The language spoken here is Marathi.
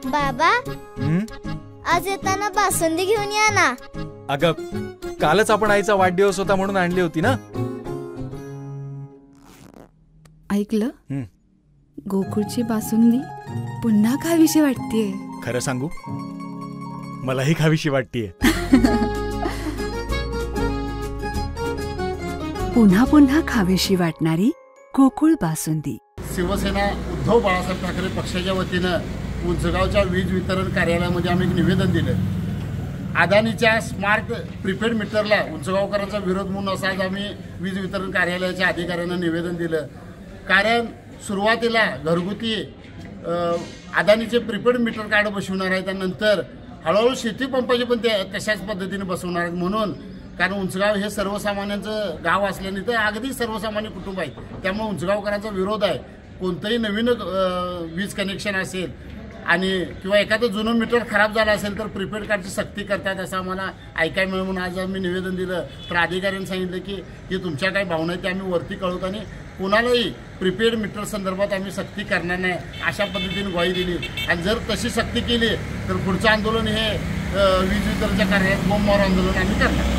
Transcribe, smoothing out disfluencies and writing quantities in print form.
बाबा आज येताना बासुंदी घेऊन या ना। अगं कालच आपण आईचा वाढदिवस होता म्हणून आणली होती ना। ऐकलं, गोकुळची बासुंदी पुन्हा खावीशी वाटतेय। खरं सांगू, मलाही खावीशी वाटतेय। पुन्हा पुन्हा खावीशी वाटणारी गोकुळ बासुंदी। शिवसेना उद्धव बाळासाहेब ठाकरे पक्षाच्या वतीनं उंचगावच्या वीज वितरण कार्यालयामध्ये आम्ही एक निवेदन दिलं। अदानीच्या स्मार्ट प्रीपेड मीटरला उंचगावकरांचा विरोध म्हणून असं आज आम्ही वीज वितरण कार्यालयाच्या अधिकाऱ्यांना निवेदन दिलं। कारण सुरुवातीला घरगुती अदानीचे प्रीपेड मीटर कार्ड बसवणार आहेत, त्यानंतर हळूहळू शेती पंपाचे पण ते तशाच पद्धतीने बसवणार आहेत। म्हणून कारण उंचगाव हे सर्वसामान्यांचं गाव असल्याने तर अगदी सर्वसामान्य कुटुंब आहे, त्यामुळे उंचगावकरांचा विरोध आहे। कोणतंही नवीन वीज कनेक्शन असेल आणि किंवा एखादं जुनं मीटर खराब झालं असेल तर प्रीपेड कार्डची सक्ती करतात असं आम्हाला ऐकायला मिळालं। म्हणून आज आम्ही निवेदन दिलं, तर अधिकाऱ्यांनी सांगितलं की हे तुमच्या काही भावना आहेत ते आम्ही वरती कळवतो आणि कोणालाही प्रीपेड मीटर संदर्भात आम्ही सक्ती करणार नाही अशा पद्धतीने ग्वाही दिली। आणि जर तशी सक्ती केली तर पुढचं आंदोलन हे वीज वितरणच्या कार्यालयात बोंबमार आंदोलन आम्ही करणार।